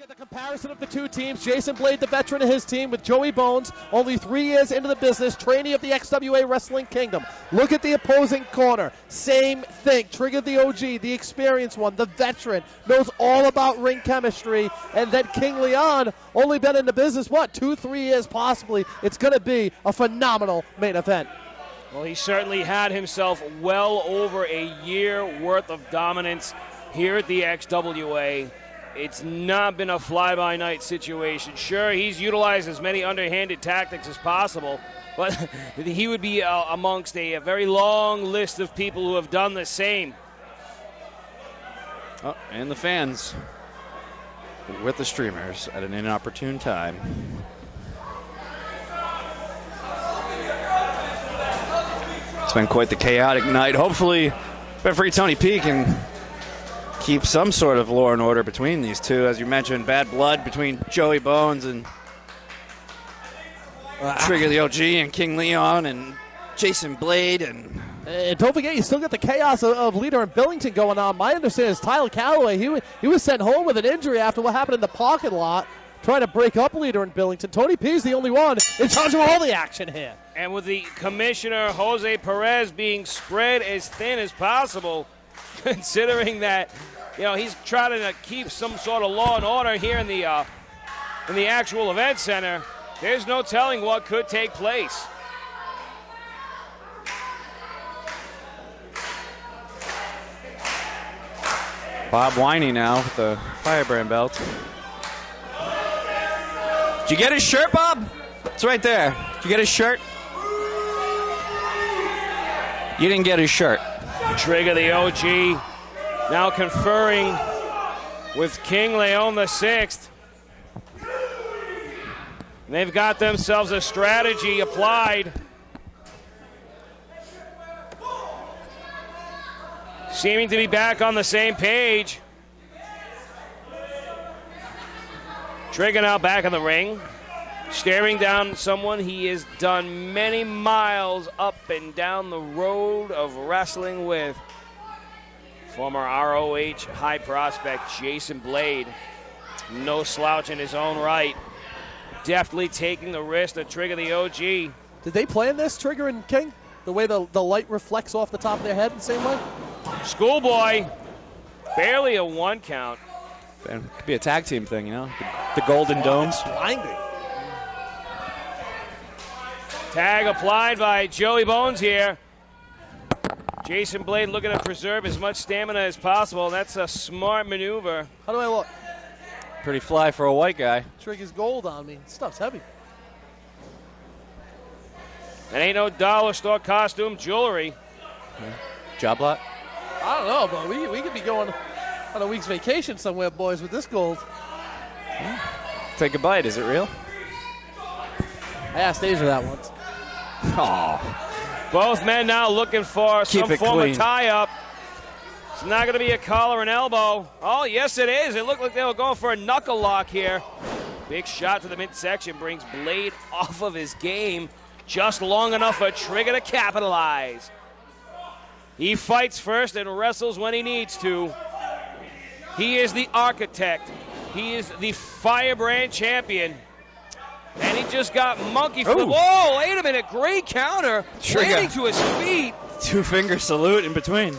the comparison of the two teams. Jason Blade, the veteran of his team, with Joey Bones, only 3 years into the business, trainee of the XWA Wrestling Kingdom. Look at the opposing corner. Same thing. Trigga, the OG, the experienced one, the veteran, knows all about ring chemistry. And then King Leon, only been in the business, 2-3 years possibly. It's going to be a phenomenal main event. Well, he certainly had himself well over a year worth of dominance here at the XWA. It's not been a fly-by-night situation. Sure, he's utilized as many underhanded tactics as possible, but he would be amongst a very long list of people who have done the same. Oh, and the fans with the streamers at an inopportune time. It's been quite the chaotic night. Hopefully, referee Tony P can keep some sort of law and order between these two. As you mentioned, bad blood between Joey Bones and Trigga the OG and King Leon and Jason Blade. And don't forget, you still got the chaos of Leader and Billington going on. My understanding is Tyler Calloway, he was sent home with an injury after what happened in the parking lot, trying to break up Leader and Billington. Tony P's the only one in charge of all the action here. And with the commissioner, Jose Perez, being spread as thin as possible, considering that, he's trying to keep some sort of law and order here in the actual event center, there's no telling what could take place. Bob Winey now with the Firebrand belt. Did you get his shirt, Bob? It's right there. Did you get his shirt? You didn't get his shirt. Trigga the OG now conferring with King Leon VI. They've got themselves a strategy applied. Seeming to be back on the same page. Trigga now back in the ring, staring down someone he has done many miles up and down the road of wrestling with. Former ROH high prospect Jason Blade, no slouch in his own right, deftly taking the wrist of Trigga the OG. Did they plan this, Trigga and King? The way the light reflects off the top of their head the same way? Schoolboy, barely a 1 count. It could be a tag team thing, the Golden Domes. Blinding. Tag applied by Joey Bones here. Jason Blade looking to preserve as much stamina as possible. That's a smart maneuver. How do I look? Pretty fly for a white guy. Trigga's gold on me. Stuff's heavy. It ain't no dollar store costume jewelry. Job lot? I don't know, but we could be going on a week's vacation somewhere, boys, with this gold. Take a bite. Is it real? I asked Asia that once. Oh. Both men now looking for some form clean. of tie-up. It's not going to be a collar and elbow. Oh, yes, it is. It looked like they were going for a knuckle lock here. Big shot to the midsection brings Blade off of his game just long enough for Trigga to capitalize. He fights first and wrestles when he needs to. He is the architect. He is the Firebrand champion. And he just got monkey flip. Whoa, wait a minute. Great counter. Landing to his feet. 2-finger salute in between.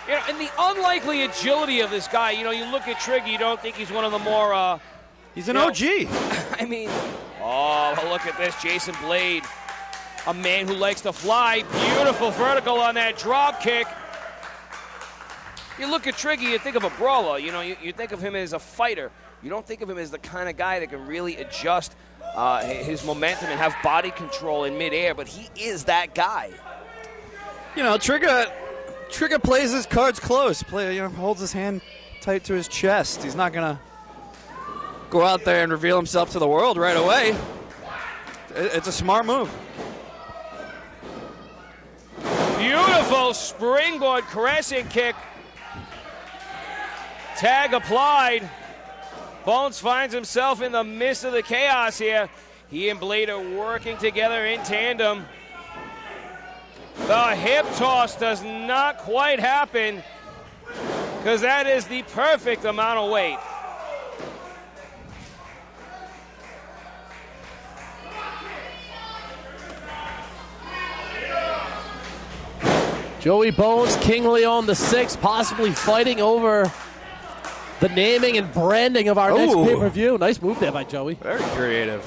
And the unlikely agility of this guy. You look at Trigga, you don't think he's one of the more... he's an OG. I mean, look at this. Jason Blade, a man who likes to fly. Beautiful vertical on that drop kick. You look at Trigga, you think of a brawler. You think of him as a fighter. You don't think of him as the kind of guy that can really adjust his momentum and have body control in midair, but he is that guy. Trigga plays his cards close. Holds his hand tight to his chest. He's not going to go out there and reveal himself to the world right away. It's a smart move. Beautiful springboard crescent kick. Tag applied. Bones finds himself in the midst of the chaos here. He and Blade are working together in tandem. The hip toss does not quite happen because that is the perfect amount of weight. Joey Bones, King Leon the Sixth, possibly fighting over the naming and branding of our next pay-per-view. Nice move there by Joey. Very creative.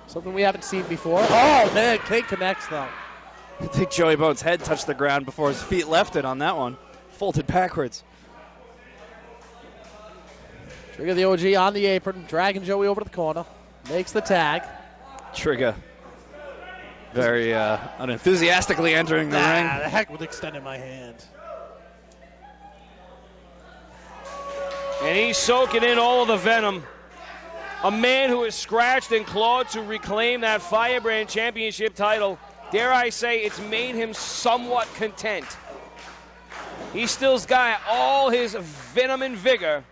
Something we haven't seen before. Oh, man, King connects, though. I think Joey Bones' head touched the ground before his feet left it on that one. Folded backwards. Trigga the OG on the apron, dragging Joey over to the corner. Makes the tag. Trigga very unenthusiastically entering the ring. The heck with extending my hand. And he's soaking in all of the venom. A man who has scratched and clawed to reclaim that Firebrand Championship title. Dare I say, it's made him somewhat content. He still's got all his venom and vigor,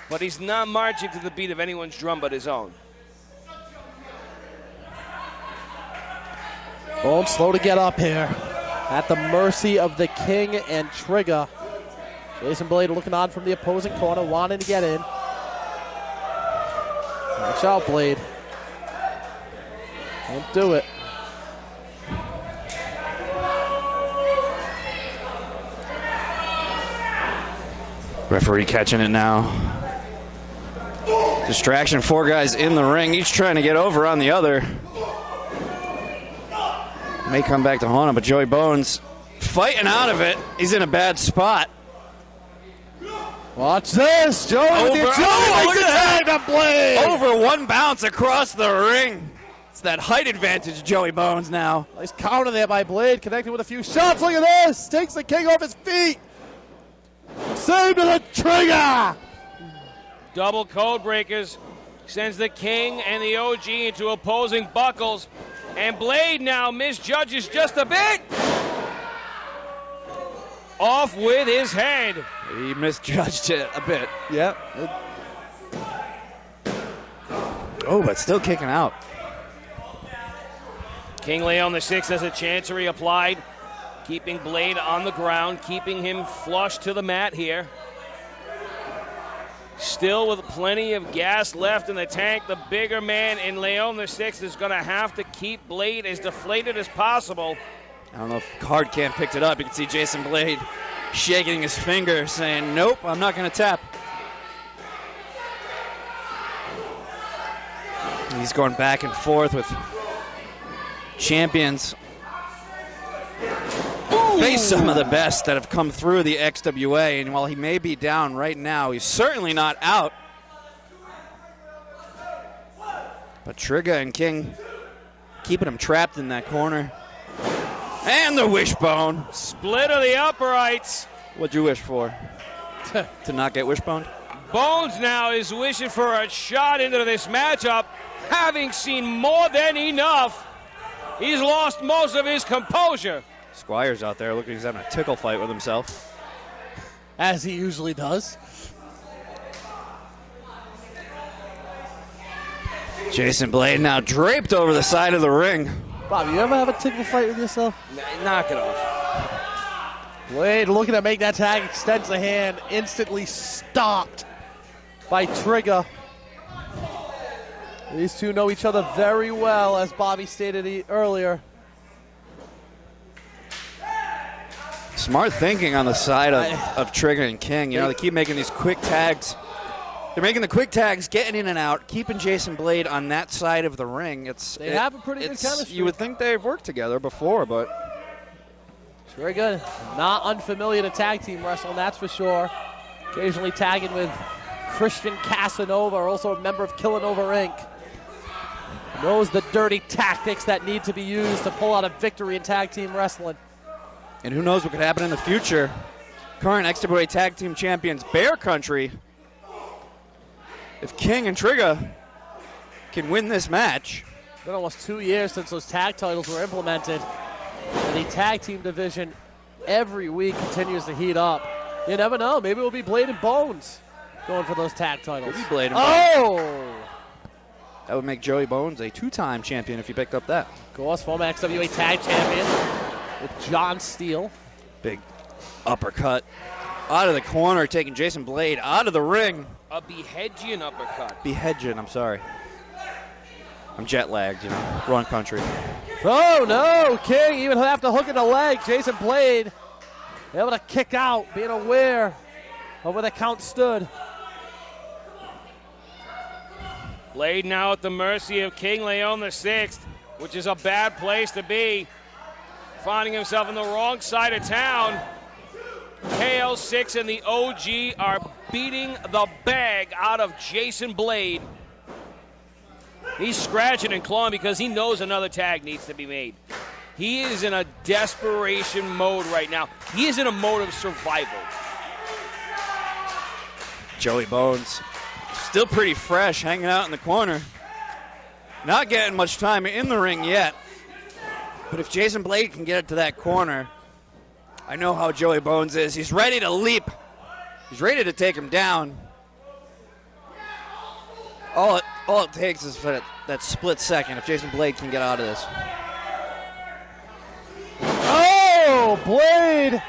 but he's not marching to the beat of anyone's drum but his own. Bones slow to get up here. At the mercy of the King and Trigga. Jason Blade looking on from the opposing corner, wanting to get in. Watch out, Blade. Don't do it. Referee catching it now. Distraction, 4 guys in the ring, each trying to get over on the other. May come back to haunt him, but Joey Bones fighting out of it. He's in a bad spot. Watch this, Joey. Look at that Blade. Over one bounce across the ring. It's that height advantage, Joey Bones now. Nice counter there by Blade, connecting with a few shots. Look at this. Takes the King off his feet. Save to the Trigga. Double code breakers. Sends the King and the OG into opposing buckles. And Blade now misjudges just a bit. Off with his head. He misjudged it a bit. Yep. Oh, but still kicking out. King Leon the Sixth has a chancery applied, keeping Blade on the ground, keeping him flush to the mat here. Still with plenty of gas left in the tank, the bigger man in Leon the Sixth is going to have to keep Blade as deflated as possible. I don't know if Hard Cam picked it up. You can see Jason Blade shaking his finger, saying, nope, I'm not going to tap. He's going back and forth with champions. Face some of the best that have come through the XWA, and while he may be down right now, he's certainly not out. But Trigga and King keeping him trapped in that corner. And the wishbone. Split of the uprights. What'd you wish for? To not get wishboned? Bones now is wishing for a shot into this matchup, having seen more than enough. He's lost most of his composure. Squire's out there looking like he's having a tickle fight with himself. As he usually does. Jason Blade now draped over the side of the ring. Bob, you ever have a tickle fight with yourself? Knock it off. Blade looking to make that tag, extends the hand, instantly stopped by Trigga. These two know each other very well, as Bobby stated earlier. Smart thinking on the side of Trigga and King. You know, they keep making these quick tags. They're making the quick tags, getting in and out, keeping Jason Blade on that side of the ring. They have a pretty good chemistry. You would think they've worked together before, but very good. Not unfamiliar to tag team wrestling, that's for sure. Occasionally tagging with Christian Casanova, also a member of Killanova Inc. Knows the dirty tactics that need to be used to pull out a victory in tag team wrestling. And who knows what could happen in the future. Current XWA Tag Team Champions, Bear Country. If King and Trigga can win this match. It's been almost 2 years since those tag titles were implemented. And the tag team division every week continues to heat up. You never know. Maybe it will be Blade and Bones going for those tag titles. Could be Blade and Bones. That would make Joey Bones a 2-time champion if he picked up that. Of course, former XWA tag champion with John Steele. Big uppercut out of the corner, taking Jason Blade out of the ring. A Beheadjian uppercut. Beheadjian, I'm sorry. I'm jet lagged, wrong country. Oh, no. King even have to hook in the leg. Jason Blade able to kick out, being aware of where the count stood. Blade now at the mercy of King Leon VI, which is a bad place to be. Finding himself on the wrong side of town. KL6 and the OG are beating the bag out of Jason Blade. He's scratching and clawing because he knows another tag needs to be made. He is in a desperation mode right now. He is in a mode of survival. Joey Bones, still pretty fresh, hanging out in the corner. Not getting much time in the ring yet. But if Jason Blade can get it to that corner, I know how Joey Bones is. He's ready to leap. He's ready to take him down. All it takes is for that split second if Jason Blade can get out of this. Oh, Blade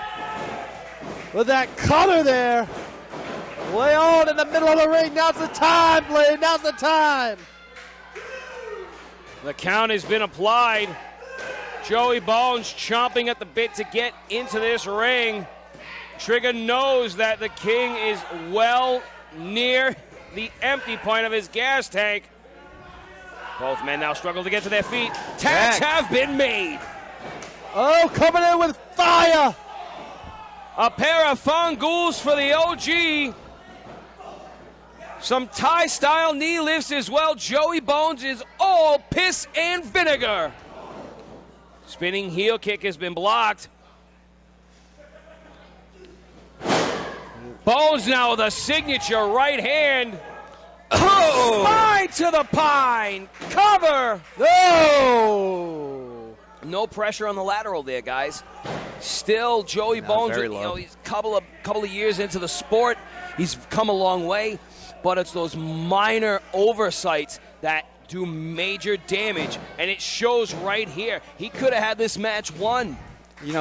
with that cutter there. Leon in the middle of the ring. Now's the time, Blade. Now's the time. The count has been applied. Joey Bones chomping at the bit to get into this ring. Trigga knows that the King is well near the empty point of his gas tank. Both men now struggle to get to their feet. Tags have been made. Oh, coming in with fire. A pair of fangools for the OG. Some Thai-style knee lifts as well. Joey Bones is all piss and vinegar. Spinning heel kick has been blocked. Bones now with a signature right hand. Oh! Spine to the pine. Cover. Oh! No pressure on the lateral there, guys. Still, Joey Bones, he's a couple of years into the sport. He's come a long way, but it's those minor oversights that do major damage, and it shows right here. He could have had this match won.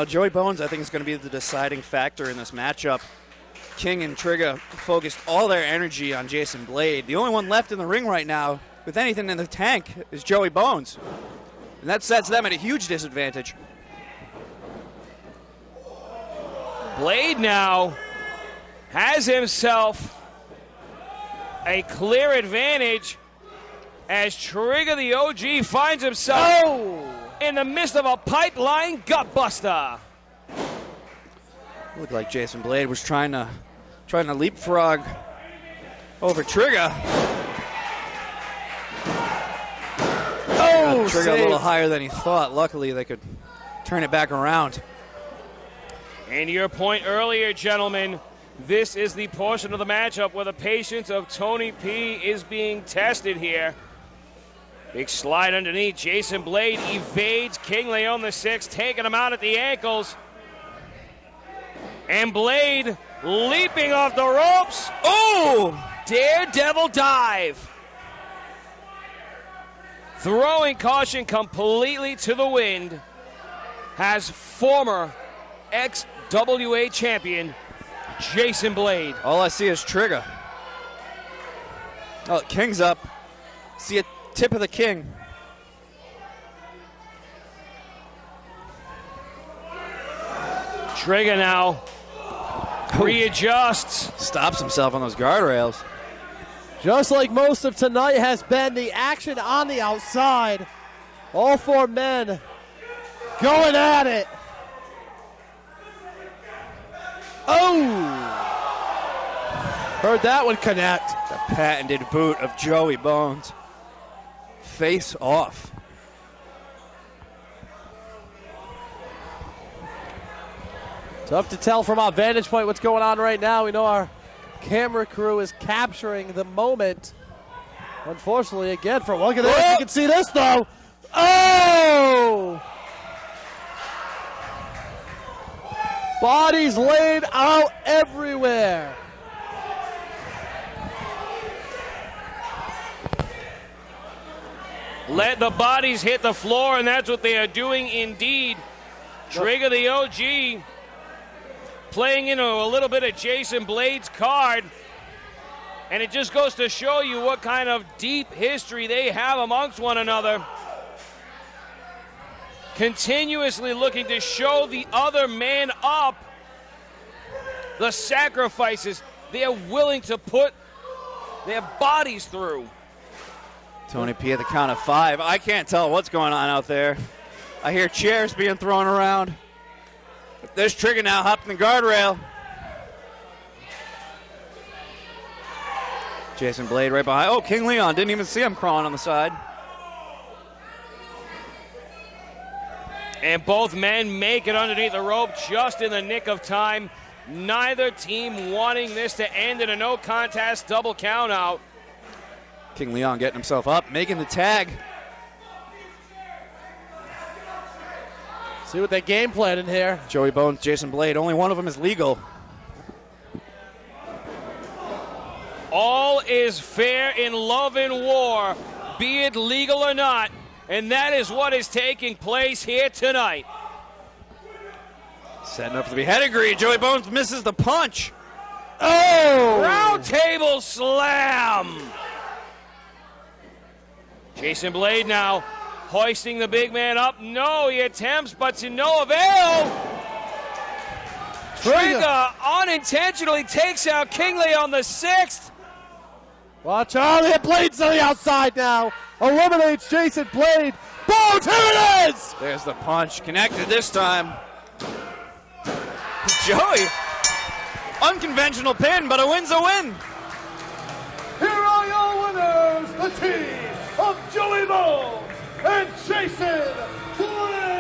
Joey Bones, I think, is going to be the deciding factor in this matchup. King and Trigga focused all their energy on Jason Blade. The only one left in the ring right now with anything in the tank is Joey Bones, and that sets them at a huge disadvantage. Blade now has himself a clear advantage as Trigga the OG finds himself in the midst of a pipeline gutbuster. Looked like Jason Blade was trying to leapfrog over Trigga. Trigga a little higher than he thought. Luckily, they could turn it back around. And your point earlier, gentlemen, this is the portion of the matchup where the patience of Tony P is being tested here. Big slide underneath. Jason Blade evades King Leon VI, taking him out at the ankles. And Blade leaping off the ropes. Oh! Daredevil dive. Throwing caution completely to the wind has former XWA champion Jason Blade. All I see is Trigga. Oh, King's up. See a tip of the King. Trigga now readjusts. Stops himself on those guardrails. Just like most of tonight has been, the action on the outside. All four men going at it. Oh! Heard that one connect. The patented boot of Joey Bones. Face off. Tough to tell from our vantage point what's going on right now. We know our camera crew is capturing the moment. Unfortunately, again, for look at this, you can see this though. Oh! Bodies laid out everywhere. Let the bodies hit the floor, and that's what they are doing indeed. Trigga the OG playing into a little bit of Jason Blade's card. And it just goes to show you what kind of deep history they have amongst one another. Continuously looking to show the other man up the sacrifices they are willing to put their bodies through. Tony P at the count of 5. I can't tell what's going on out there. I hear chairs being thrown around. There's Trigga now hopping the guardrail. Jason Blade right behind. Oh, King Leon. Didn't even see him crawling on the side. And both men make it underneath the rope just in the nick of time. Neither team wanting this to end in a no contest double count out. King Leon getting himself up, making the tag. See what they game plan in here. Joey Bones, Jason Blade. Only one of them is legal. All is fair in love and war, be it legal or not. And that is what is taking place here tonight. Setting up for the pedigree. Joey Bones misses the punch. Oh! Round table slam. Jason Blade now hoisting the big man up. No, he attempts, but to no avail. Trigga unintentionally takes out King Leon the 6th. Watch out, the Blade's to the outside now. Eliminates Jason Blade. Bones, here it is! There's the punch. Connected this time. Joey. Unconventional pin, but a win's a win. Here are your winners, the team of Joey Bones and Jason Blade.